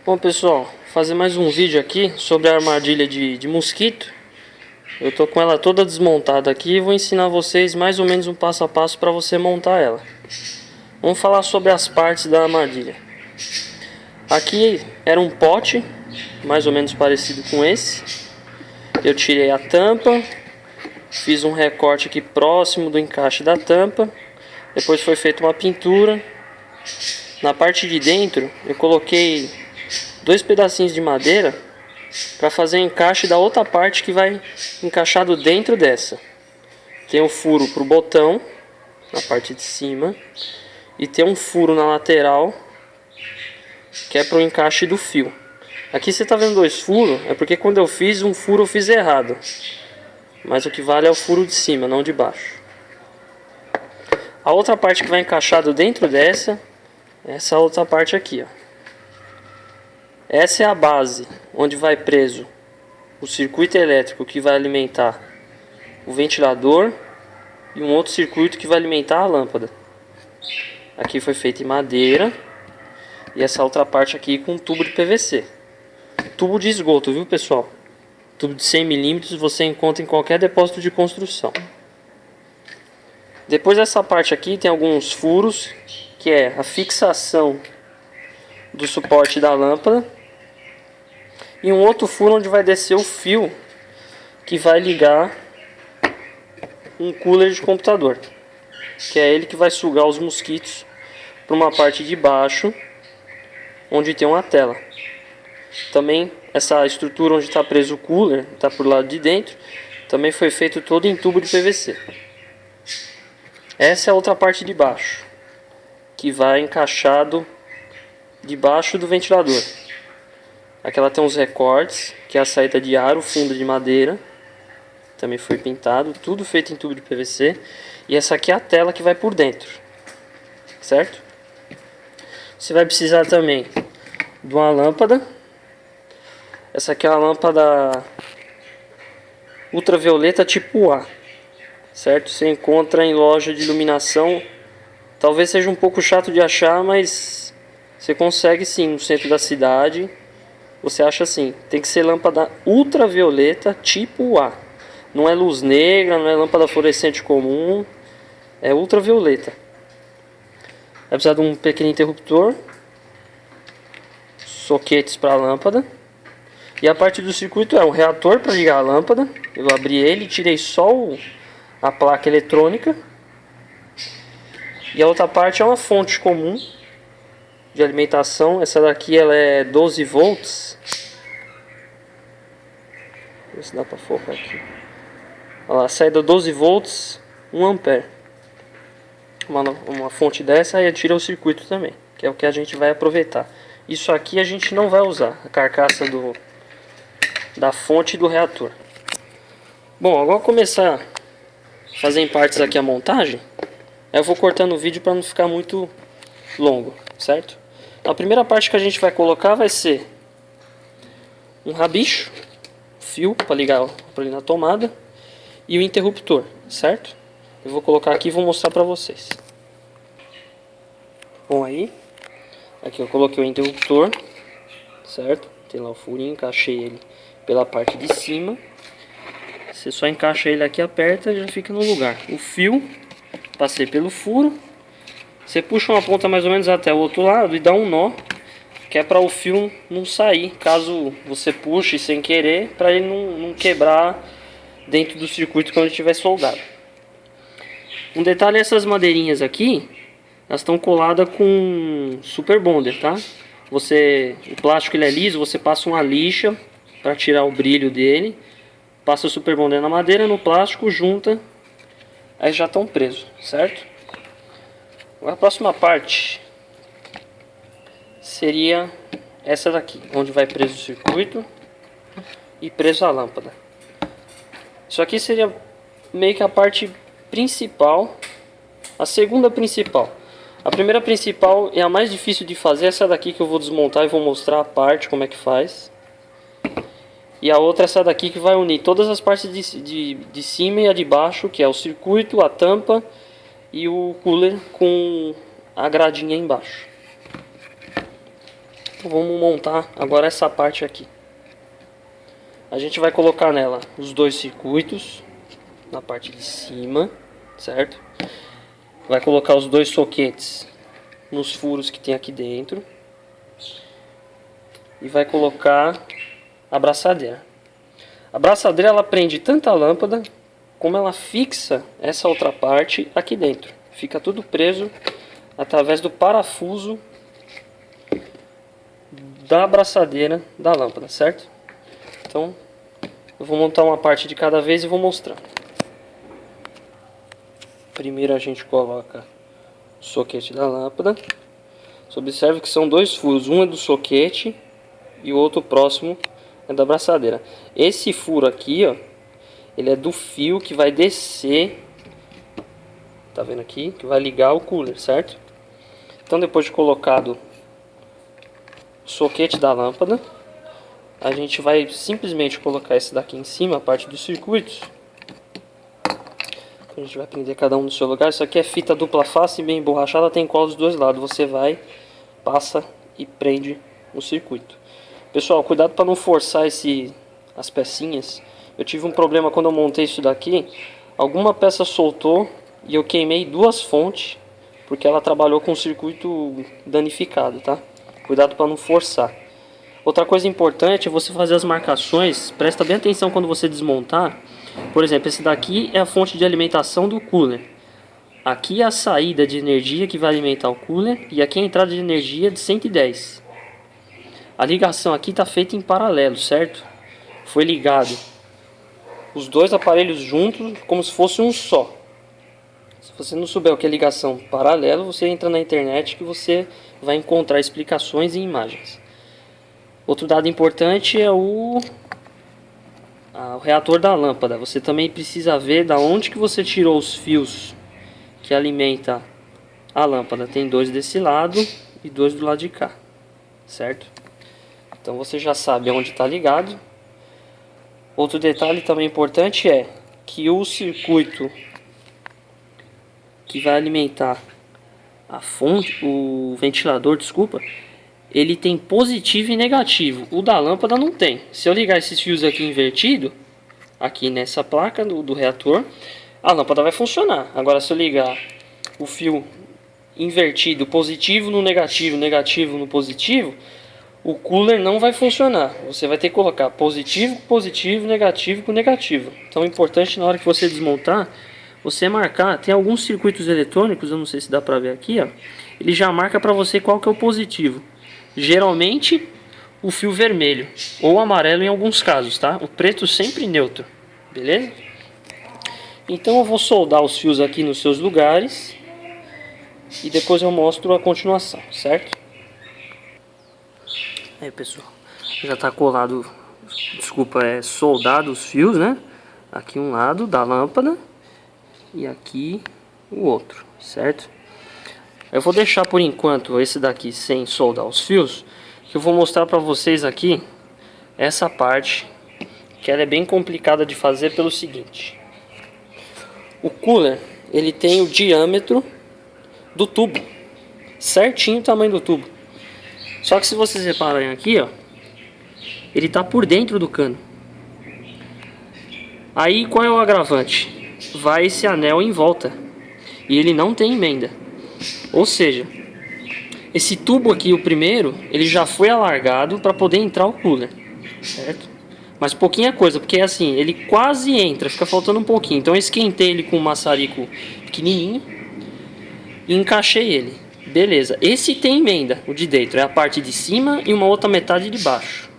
Bom pessoal, fazer mais um vídeo aqui sobre a armadilha de mosquito. Eu tô com ela toda desmontada aqui e vou ensinar vocês mais ou menos um passo a passo para você montar ela. Vamos falar sobre as partes da armadilha. Aqui era um pote, mais ou menos parecido com esse. Eu tirei a tampa, fiz um recorte aqui próximo do encaixe da tampa. Depois foi feita uma pintura. Na parte de dentro eu coloquei 2 pedacinhos de madeira para fazer encaixe da outra parte que vai encaixado dentro dessa. Tem um furo para o botão na parte de cima e tem um furo na lateral que é para o encaixe do fio. Aqui você está vendo 2 furos, é porque quando eu fiz um furo eu fiz errado, mas o que vale é o furo de cima, não de baixo. A outra parte que vai encaixado dentro dessa, essa outra parte aqui, ó. Essa é a base, onde vai preso o circuito elétrico que vai alimentar o ventilador e um outro circuito que vai alimentar a lâmpada. Aqui foi feito em madeira e essa outra parte aqui com tubo de PVC. Tubo de esgoto, viu pessoal? Tubo de 100 mm você encontra em qualquer depósito de construção. Depois dessa parte aqui tem alguns furos, que é a fixação do suporte da lâmpada. E um outro furo onde vai descer o fio que vai ligar um cooler de computador, que é ele que vai sugar os mosquitos para uma parte de baixo onde tem uma tela. Também essa estrutura onde está preso o cooler, está por lado de dentro, também foi feito todo em tubo de PVC. Essa é a outra parte de baixo, que vai encaixado debaixo do ventilador. Aqui ela tem uns recortes, que é a saída de ar, o fundo de madeira. Também foi pintado, tudo feito em tubo de PVC. E essa aqui é a tela que vai por dentro, certo? Você vai precisar também de uma lâmpada. Essa aqui é a lâmpada ultravioleta tipo A, certo? Você encontra em loja de iluminação. Talvez seja um pouco chato de achar, mas você consegue sim no centro da cidade. Você acha assim, tem que ser lâmpada ultravioleta tipo A. Não é luz negra, não é lâmpada fluorescente comum, é ultravioleta. Vai precisar de um pequeno interruptor, soquetes para a lâmpada. E a parte do circuito é um reator para ligar a lâmpada. Eu abri ele, tirei só a placa eletrônica. E a outra parte é uma fonte comum de alimentação. Essa daqui ela é 12 volts. Ver se dá para focar aqui. Olha lá, saída 12 volts, 1 ampere. Uma fonte dessa aí tira o circuito também, que é o que a gente vai aproveitar. Isso aqui a gente não vai usar, a carcaça da fonte do reator. Bom, agora começar a fazer em partes aqui a montagem. Eu vou cortando o vídeo para não ficar muito longo, certo? A primeira parte que a gente vai colocar vai ser um rabicho, fio para ligar para na tomada e o interruptor, certo? Eu vou colocar aqui e vou mostrar para vocês. Bom, aí aqui eu coloquei o interruptor, certo? Tem lá o furinho, encaixei ele pela parte de cima. Você só encaixa ele aqui, aperta e já fica no lugar. O fio, passei pelo furo. Você puxa uma ponta mais ou menos até o outro lado e dá um nó, que é para o fio não sair, caso você puxe sem querer, para ele não quebrar dentro do circuito quando estiver soldado. Um detalhe, essas madeirinhas aqui, elas estão coladas com super bonder, tá? O plástico ele é liso, você passa uma lixa para tirar o brilho dele, passa o super bonder na madeira, no plástico, junta, aí já estão presos, certo? A próxima parte seria essa daqui, onde vai preso o circuito e preso a lâmpada. Isso aqui seria meio que a parte principal, a segunda principal. A primeira principal é a mais difícil de fazer, essa daqui que eu vou desmontar e vou mostrar a parte, como é que faz. E a outra é essa daqui que vai unir todas as partes de cima e a de baixo, que é o circuito, a tampa e o cooler com a gradinha embaixo. Então vamos montar agora essa parte aqui. A gente vai colocar nela os dois circuitos na parte de cima, certo? Vai colocar os dois soquetes nos furos que tem aqui dentro. E vai colocar a abraçadeira. A abraçadeira ela prende tanto a lâmpada como ela fixa essa outra parte aqui dentro. Fica tudo preso através do parafuso da abraçadeira da lâmpada, certo? Então eu vou montar uma parte de cada vez e vou mostrar. Primeiro a gente coloca o soquete da lâmpada. Você observa que são dois furos, um é do soquete e o outro próximo é da abraçadeira. Esse furo aqui, ó, ele é do fio que vai descer, tá vendo aqui? Que vai ligar o cooler, certo? Então depois de colocado o soquete da lâmpada, a gente vai simplesmente colocar esse daqui em cima, a parte dos circuitos. A gente vai prender cada um no seu lugar. Isso aqui é fita dupla face, bem emborrachada, tem cola dos dois lados. Você vai, passa e prende no circuito. Pessoal, cuidado para não forçar as pecinhas. Eu tive um problema quando eu montei isso daqui. Alguma peça soltou e eu queimei duas fontes, porque ela trabalhou com o circuito danificado, tá? Cuidado para não forçar. Outra coisa importante é você fazer as marcações. Presta bem atenção quando você desmontar. Por exemplo, esse daqui é a fonte de alimentação do cooler. Aqui é a saída de energia que vai alimentar o cooler. E aqui é a entrada de energia de 110. A ligação aqui está feita em paralelo, certo? Foi ligado os dois aparelhos juntos como se fosse um só. Se você não souber o que é ligação paralela, você entra na internet que você vai encontrar explicações e imagens. Outro dado importante é o reator da lâmpada. Você também precisa ver da onde que você tirou os fios que alimenta a lâmpada. Tem dois desse lado e dois do lado de cá, certo? Então você já sabe onde está ligado. Outro detalhe também importante é que o circuito que vai alimentar a fonte, o ventilador, desculpa, ele tem positivo e negativo. O da lâmpada não tem. Se eu ligar esses fios aqui invertido, aqui nessa placa do reator, a lâmpada vai funcionar. Agora se eu ligar o fio invertido, positivo no negativo, negativo no positivo, o cooler não vai funcionar. Você vai ter que colocar positivo com positivo, negativo com negativo. Então é importante na hora que você desmontar, você marcar. Tem alguns circuitos eletrônicos, eu não sei se dá pra ver aqui, ó, ele já marca pra você qual que é o positivo. Geralmente o fio vermelho ou amarelo em alguns casos, tá? O preto sempre neutro, beleza? Então eu vou soldar os fios aqui nos seus lugares e depois eu mostro a continuação, certo? Aí pessoal, já tá colado, desculpa, soldado os fios, né? Aqui um lado da lâmpada e aqui o outro, certo? Eu vou deixar por enquanto esse daqui sem soldar os fios, que eu vou mostrar para vocês aqui essa parte, que ela é bem complicada de fazer pelo seguinte. O cooler, ele tem o diâmetro do tubo, certinho o tamanho do tubo. Só que se vocês repararem aqui, ó, ele está por dentro do cano. Aí qual é o agravante? Vai esse anel em volta e ele não tem emenda. Ou seja, esse tubo aqui, o primeiro, ele já foi alargado para poder entrar o cooler, certo? Mas pouquinha coisa, porque assim, ele quase entra, fica faltando um pouquinho. Então eu esquentei ele com um maçarico pequenininho e encaixei ele. Beleza, esse tem emenda, o de dentro, é a parte de cima e uma outra metade de baixo.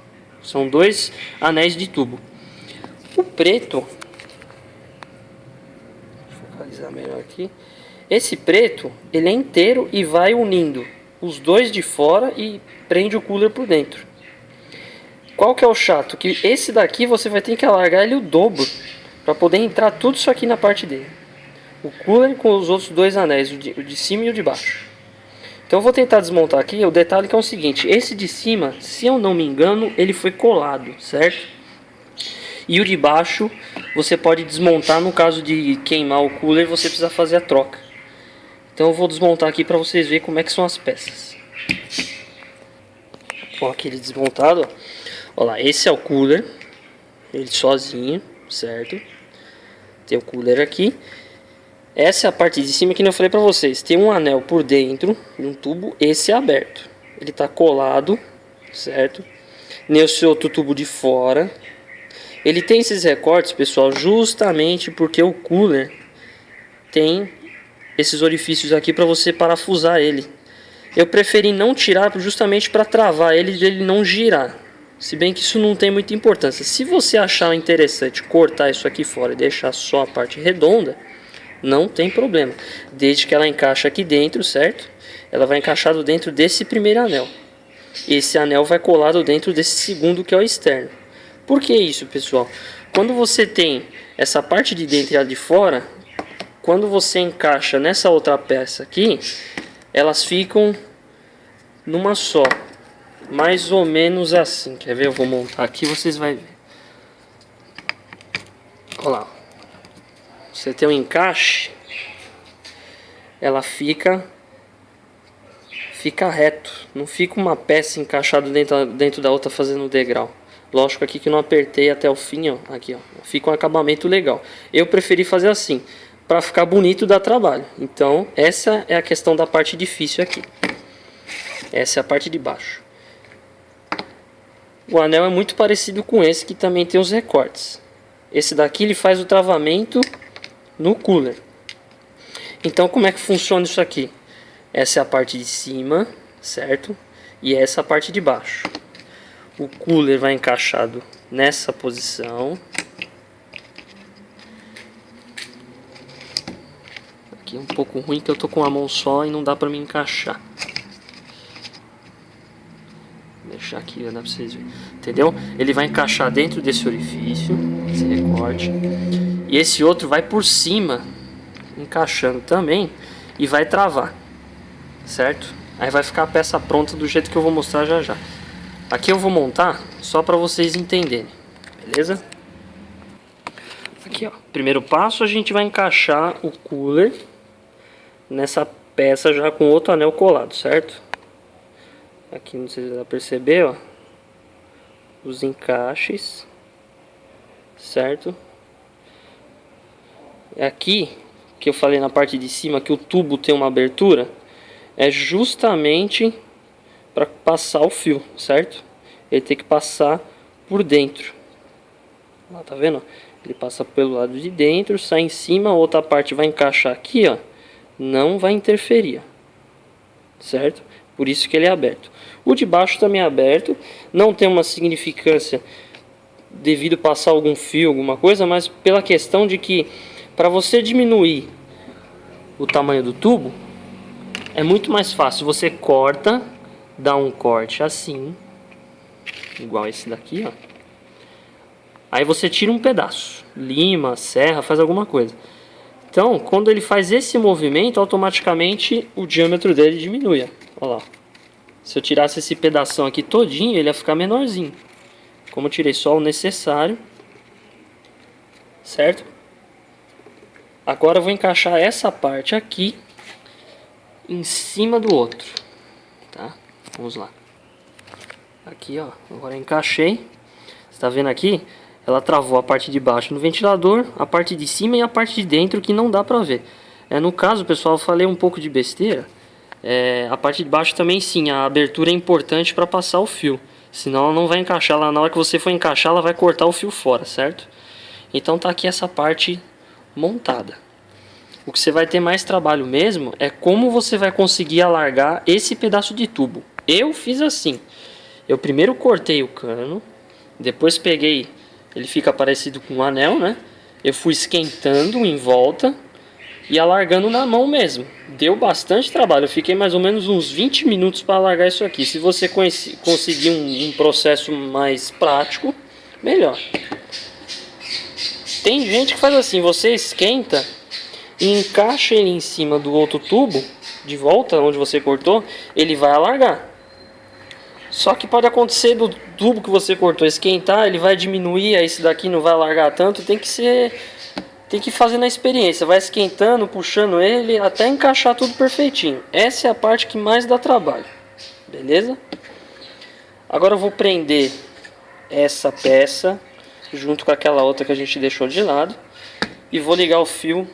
São dois anéis de tubo. O preto, vou focalizar melhor aqui. Esse preto, ele é inteiro e vai unindo os dois de fora e prende o cooler por dentro. Qual que é o chato? Que esse daqui você vai ter que alargar ele o dobro para poder entrar tudo isso aqui na parte dele. O cooler com os outros dois anéis, o de cima e o de baixo. Então eu vou tentar desmontar aqui. O detalhe que é o seguinte: esse de cima, se eu não me engano, ele foi colado, certo? E o de baixo você pode desmontar no caso de queimar o cooler, você precisa fazer a troca. Então eu vou desmontar aqui para vocês verem como é que são as peças. com aquele desmontado, ó. Olha lá, esse é o cooler, ele sozinho, certo? Tem o cooler aqui. Essa é a parte de cima que eu falei pra vocês. Tem um anel por dentro, um tubo, esse é aberto. Ele tá colado, certo? Nesse outro tubo de fora. Ele tem esses recortes, pessoal, justamente porque o cooler tem esses orifícios aqui para você parafusar ele. Eu preferi não tirar justamente para travar ele de ele não girar. Se bem que isso não tem muita importância. Se você achar interessante cortar isso aqui fora e deixar só a parte redonda, não tem problema. Desde que ela encaixe aqui dentro, certo? Ela vai encaixar dentro desse primeiro anel. Esse anel vai colado dentro desse segundo, que é o externo. Por que isso, pessoal? Quando você tem essa parte de dentro e a de fora, quando você encaixa nessa outra peça aqui, elas ficam numa só. Mais ou menos assim. Quer ver? Eu vou montar aqui, vocês vão ver. Olha lá. Você tem um encaixe, ela fica reto. Não fica uma peça encaixada dentro da outra fazendo um degrau. Lógico aqui que eu não apertei até o fim, ó. Aqui, ó. Fica um acabamento legal. Eu preferi fazer assim, para ficar bonito, dá trabalho. Então, essa é a questão da parte difícil aqui. Essa é a parte de baixo. O anel é muito parecido com esse, que também tem os recortes. Esse daqui ele faz o travamento no cooler. Então, como é que funciona isso aqui? Essa é a parte de cima, certo? E essa é a parte de baixo. O cooler vai encaixado nessa posição. Aqui é um pouco ruim que eu tô com a mão só e não dá pra me encaixar. Vou deixar aqui, dá pra vocês verem. Entendeu? Ele vai encaixar dentro desse orifício, esse recorte. E esse outro vai por cima, encaixando também, e vai travar. Certo? Aí vai ficar a peça pronta do jeito que eu vou mostrar já já. Aqui eu vou montar só para vocês entenderem, beleza? Aqui, ó, primeiro passo, a gente vai encaixar o cooler nessa peça já com outro anel colado, certo? Aqui, não sei se dá pra perceber, ó, os encaixes, certo? Aqui, que eu falei na parte de cima que o tubo tem uma abertura, é justamente para passar o fio, certo? Ele tem que passar por dentro. Ó, tá vendo? Ele passa pelo lado de dentro, sai em cima, a outra parte vai encaixar aqui, ó. Não vai interferir, certo? Por isso que ele é aberto. O de baixo também é aberto, não tem uma significância devido passar algum fio, alguma coisa, mas pela questão de que para você diminuir o tamanho do tubo, é muito mais fácil. Você corta, dá um corte assim, igual esse daqui, ó. Aí você tira um pedaço, lima, serra, faz alguma coisa. Então, quando ele faz esse movimento, automaticamente o diâmetro dele diminui, ó. Olha lá. Se eu tirasse esse pedação aqui todinho, ele ia ficar menorzinho. Como eu tirei só o necessário, certo? Agora eu vou encaixar essa parte aqui em cima do outro, tá? Vamos lá. Aqui, ó, agora eu encaixei. Você tá vendo aqui? Ela travou a parte de baixo no ventilador, a parte de cima e a parte de dentro que não dá pra ver. No caso, pessoal, eu falei um pouco de besteira. A parte de baixo também sim, a abertura é importante para passar o fio. Senão ela não vai encaixar lá. Na hora que você for encaixar, ela vai cortar o fio fora, certo? Então tá aqui essa parte montada. O que você vai ter mais trabalho mesmo é como você vai conseguir alargar esse pedaço de tubo. Eu fiz assim. Eu primeiro cortei o cano, depois peguei, ele fica parecido com um anel, né? Eu fui esquentando em volta e alargando na mão mesmo. Deu bastante trabalho, eu fiquei mais ou menos uns 20 minutos para alargar isso aqui. Se você conseguir um processo mais prático, melhor. Tem gente que faz assim, você esquenta e encaixa ele em cima do outro tubo, de volta onde você cortou, ele vai alargar. Só que pode acontecer do tubo que você cortou esquentar, ele vai diminuir, aí esse daqui não vai alargar tanto, tem que fazer na experiência, vai esquentando, puxando ele, até encaixar tudo perfeitinho. Essa é a parte que mais dá trabalho, beleza? Agora eu vou prender essa peça junto com aquela outra que a gente deixou de lado e vou ligar o fio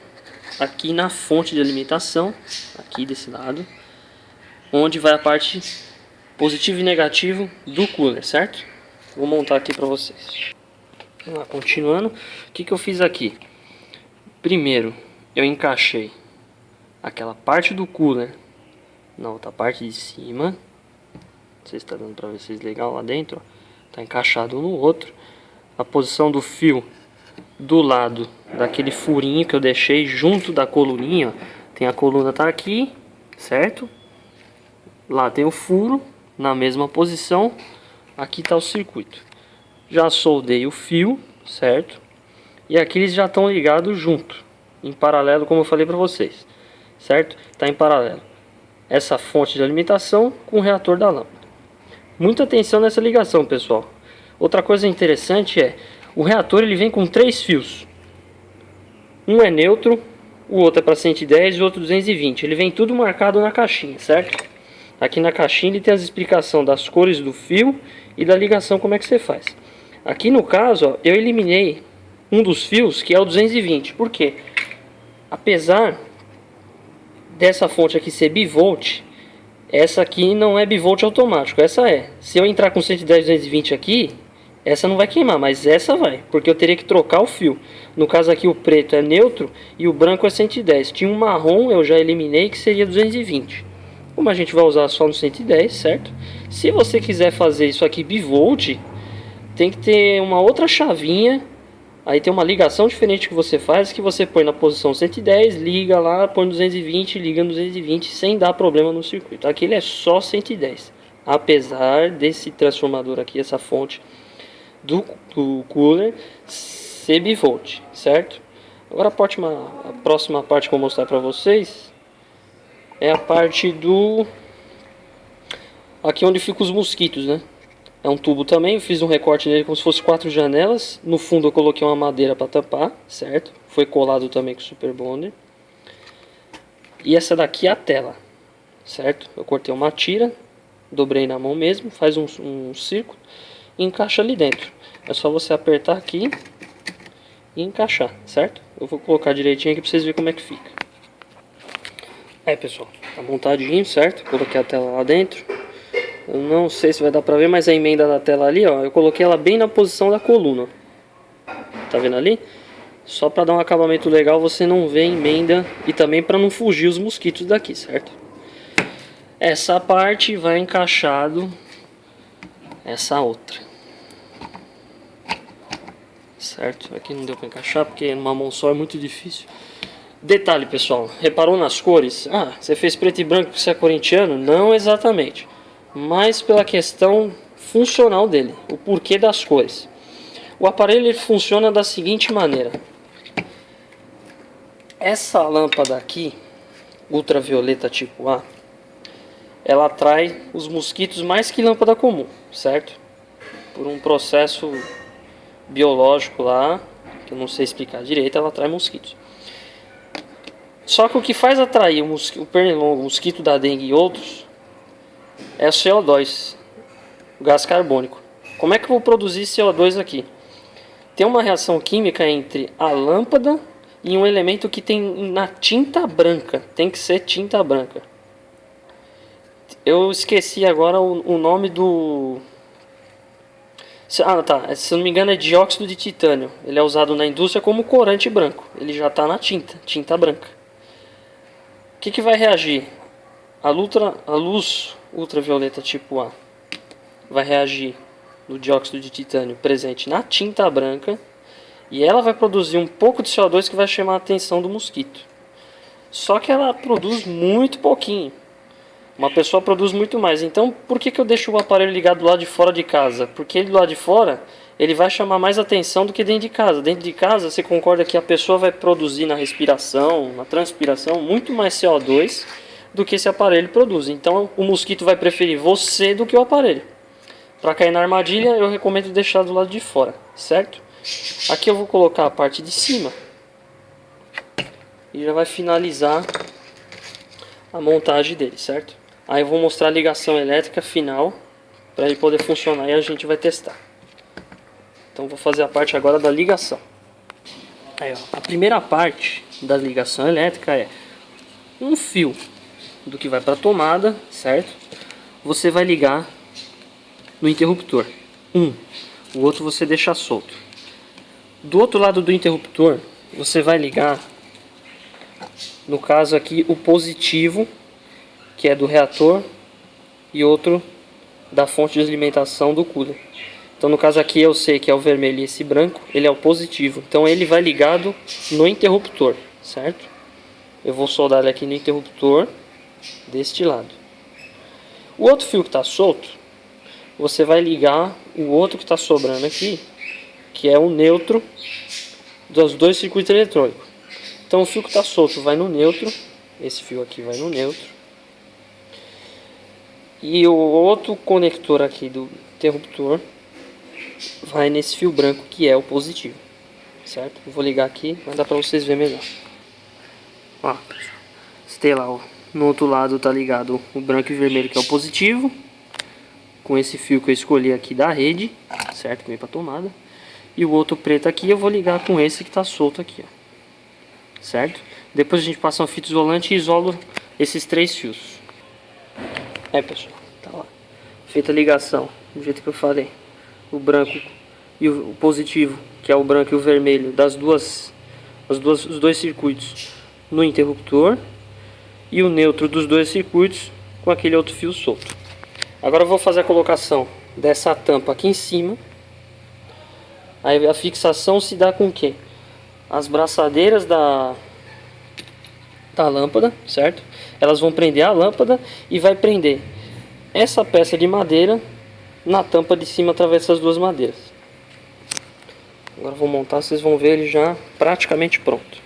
aqui na fonte de alimentação, aqui desse lado, onde vai a parte positivo e negativo do cooler, certo? Vou montar aqui para vocês. Vamos lá, continuando, o que eu fiz aqui? Primeiro, eu encaixei aquela parte do cooler na outra parte de cima. Não sei se está dando para ver vocês legal lá dentro, ó. Tá encaixado no outro. A posição do fio do lado daquele furinho que eu deixei junto da coluninha, ó. Tem a coluna tá aqui, certo? Lá tem o furo na mesma posição. Aqui tá o circuito. Já soldei o fio, certo? E aqui eles já estão ligados junto, em paralelo, como eu falei para vocês, certo? Tá em paralelo essa fonte de alimentação com o reator da lâmpada. Muita atenção nessa ligação, pessoal. Outra coisa interessante é, o reator ele vem com 3 fios. Um é neutro, o outro é para 110 e o outro 220. Ele vem tudo marcado na caixinha, certo? Aqui na caixinha ele tem as explicações das cores do fio e da ligação, como é que você faz. Aqui no caso, ó, eu eliminei um dos fios que é o 220. Por quê? Apesar dessa fonte aqui ser bivolt, essa aqui não é bivolt automático, essa é. Se eu entrar com 110, 220 aqui, essa não vai queimar, mas essa vai, porque eu teria que trocar o fio. No caso aqui o preto é neutro e o branco é 110. Tinha um marrom, eu já eliminei, que seria 220. Como a gente vai usar só no 110, certo? Se você quiser fazer isso aqui bivolt, tem que ter uma outra chavinha. Aí tem uma ligação diferente que você faz, que você põe na posição 110, liga lá, põe 220, liga no 220 sem dar problema no circuito. Aqui ele é só 110, apesar desse transformador aqui, essa fonte do cooler ser bivolt, certo? Agora a próxima parte que eu vou mostrar para vocês é a parte do... aqui onde ficam os mosquitos, né? É um tubo também, eu fiz um recorte nele como se fosse 4 janelas. No fundo eu coloquei uma madeira para tampar, certo? Foi colado também com Super Bonder. E essa daqui é a tela, certo? Eu cortei uma tira, dobrei na mão mesmo, faz um círculo e encaixa ali dentro. É só você apertar aqui e encaixar, certo? Eu vou colocar direitinho aqui para vocês verem como é que fica. Aí pessoal, tá montadinho, certo? Coloquei a tela lá dentro. Eu não sei se vai dar pra ver, mas a emenda da tela ali, ó, eu coloquei ela bem na posição da coluna. Tá vendo ali? Só pra dar um acabamento legal, você não vê a emenda e também pra não fugir os mosquitos daqui, certo? Essa parte vai encaixado essa outra. Certo? Aqui não deu pra encaixar porque numa mão só é muito difícil. Detalhe, pessoal, reparou nas cores? Ah, você fez preto e branco porque você é corintiano? Não exatamente. Mas pela questão funcional dele, o porquê das cores. O aparelho ele funciona da seguinte maneira. Essa lâmpada aqui, ultravioleta tipo A, ela atrai os mosquitos mais que lâmpada comum, certo? Por um processo biológico lá, que eu não sei explicar direito, ela atrai mosquitos. Só que o que faz atrair o pernilongo, o mosquito da dengue e outros é o CO2, o gás carbônico. Como é que eu vou produzir CO2 aqui? Tem uma reação química entre a lâmpada e um elemento que tem na tinta branca. Tem que ser tinta branca. Eu esqueci agora o nome do... Ah, tá. Se não me engano é dióxido de titânio. Ele é usado na indústria como corante branco. Ele já está na tinta branca. O que vai reagir? A luz ultravioleta tipo A vai reagir no dióxido de titânio presente na tinta branca e ela vai produzir um pouco de CO2 que vai chamar a atenção do mosquito. Só que ela produz muito pouquinho. Uma pessoa produz muito mais. Então, por que eu deixo o aparelho ligado do lado de fora de casa? Porque ele do lado de fora, ele vai chamar mais atenção do que dentro de casa. Dentro de casa, você concorda que a pessoa vai produzir na respiração, na transpiração, muito mais CO2 do que esse aparelho produz. Então, o mosquito vai preferir você do que o aparelho. Para cair na armadilha, eu recomendo deixar do lado de fora, certo? Aqui eu vou colocar a parte de cima e já vai finalizar a montagem dele, certo? Aí eu vou mostrar a ligação elétrica final para ele poder funcionar e a gente vai testar. Então vou fazer a parte agora da ligação. Aí, ó, a primeira parte da ligação elétrica é um fio do que vai para a tomada, certo? Você vai ligar no interruptor. O outro você deixa solto. Do outro lado do interruptor, você vai ligar, no caso aqui, o positivo, que é do reator, e outro da fonte de alimentação do cooler. Então no caso aqui eu sei que é o vermelho e esse branco, ele é o positivo. Então ele vai ligado no interruptor, certo? Eu vou soldar ele aqui no interruptor deste lado. O outro fio que está solto, você vai ligar o outro que está sobrando aqui, que é o neutro dos dois circuitos eletrônicos. Então o fio que está solto vai no neutro, esse fio aqui vai no neutro. E o outro conector aqui do interruptor vai nesse fio branco que é o positivo, certo? Eu vou ligar aqui, vai dar para vocês verem melhor. Ó, tem lá, ó, no outro lado tá ligado o branco e vermelho que é o positivo, com esse fio que eu escolhi aqui da rede, certo? Que vem para tomada. E o outro preto aqui eu vou ligar com esse que tá solto aqui, ó, certo? Depois a gente passa uma fita isolante e isola esses 3 fios. É, pessoal, tá lá, feita a ligação do jeito que eu falei. O branco e o positivo, que é o branco e o vermelho os dois circuitos no interruptor, e o neutro dos dois circuitos com aquele outro fio solto. Agora eu vou fazer a colocação dessa tampa aqui em cima. Aí a fixação se dá com o quê? As braçadeiras da lâmpada, certo? Elas vão prender a lâmpada e vai prender essa peça de madeira na tampa de cima através dessas duas madeiras. Agora eu vou montar, vocês vão ver ele já praticamente pronto.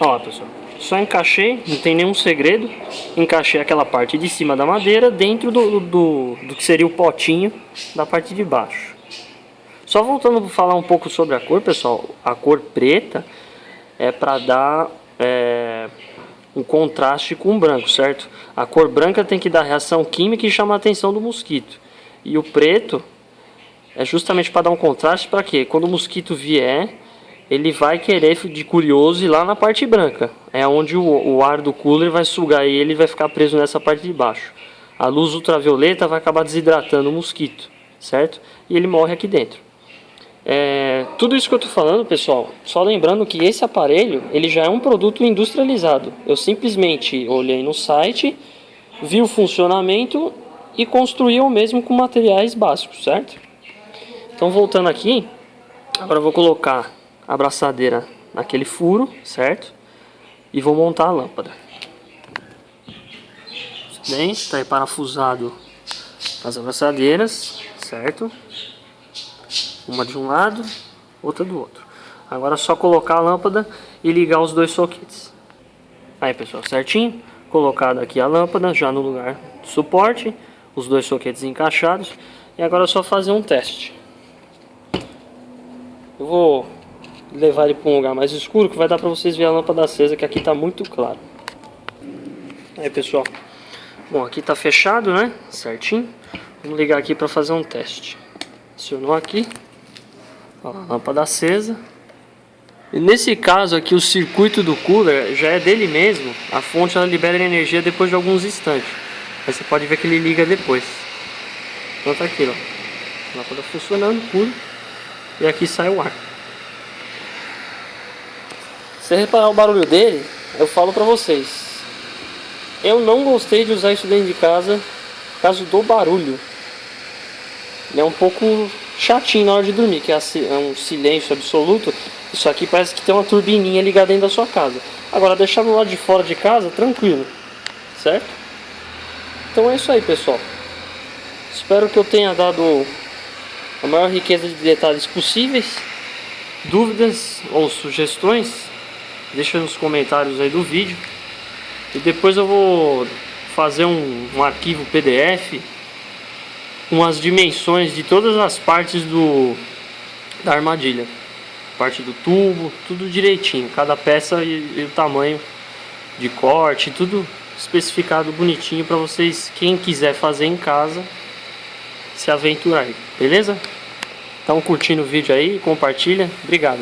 Ó, pessoal, só encaixei, não tem nenhum segredo. Encaixei aquela parte de cima da madeira dentro do que seria o potinho da parte de baixo. Só voltando a falar um pouco sobre a cor, pessoal, a cor preta é para dar um contraste com o branco, certo? A cor branca tem que dar reação química e chamar a atenção do mosquito. E o preto é justamente para dar um contraste para quê? Quando o mosquito vier, ele vai querer de curioso ir lá na parte branca. É onde o ar do cooler vai sugar e ele vai ficar preso nessa parte de baixo. A luz ultravioleta vai acabar desidratando o mosquito, certo? E ele morre aqui dentro. Tudo isso que eu estou falando, pessoal, só lembrando que esse aparelho ele já é um produto industrializado. Eu simplesmente olhei no site, vi o funcionamento e construí o mesmo com materiais básicos, certo? Então voltando aqui, agora eu vou colocar a abraçadeira naquele furo, certo? E vou montar a lâmpada. Bem, está aí parafusado as abraçadeiras, certo? Uma de um lado, outra do outro. Agora é só colocar a lâmpada e ligar os dois soquetes. Aí, pessoal, certinho? Colocada aqui a lâmpada já no lugar de suporte, os dois soquetes encaixados. E agora é só fazer um teste. Eu vou levar ele para um lugar mais escuro que vai dar para vocês verem a lâmpada acesa, que aqui está muito claro. Aí, pessoal, bom, aqui está fechado, né? Certinho. Vamos ligar aqui para fazer um teste. Acionou aqui. Ó, a lâmpada acesa. E nesse caso aqui o circuito do cooler já é dele mesmo. A fonte ela libera energia depois de alguns instantes. Aí você pode ver que ele liga depois. Então tá aqui, ó. A lâmpada funcionando, puro. E aqui sai o ar. Se você reparar o barulho dele, eu falo pra vocês. Eu não gostei de usar isso dentro de casa por causa do barulho. Ele é um pouco chatinho na hora de dormir, que é um silêncio absoluto. Isso aqui parece que tem uma turbininha ligada dentro da sua casa. Agora deixar no lado de fora de casa, tranquilo, certo? Então é isso aí, pessoal. Espero que eu tenha dado a maior riqueza de detalhes possíveis. Dúvidas ou sugestões, deixa nos comentários aí do vídeo. E depois eu vou fazer um arquivo PDF com as dimensões de todas as partes da armadilha, parte do tubo, tudo direitinho, cada peça e o tamanho de corte, tudo especificado bonitinho para vocês, quem quiser fazer em casa, se aventurar aí, beleza? Então curtindo o vídeo aí, compartilha, obrigado.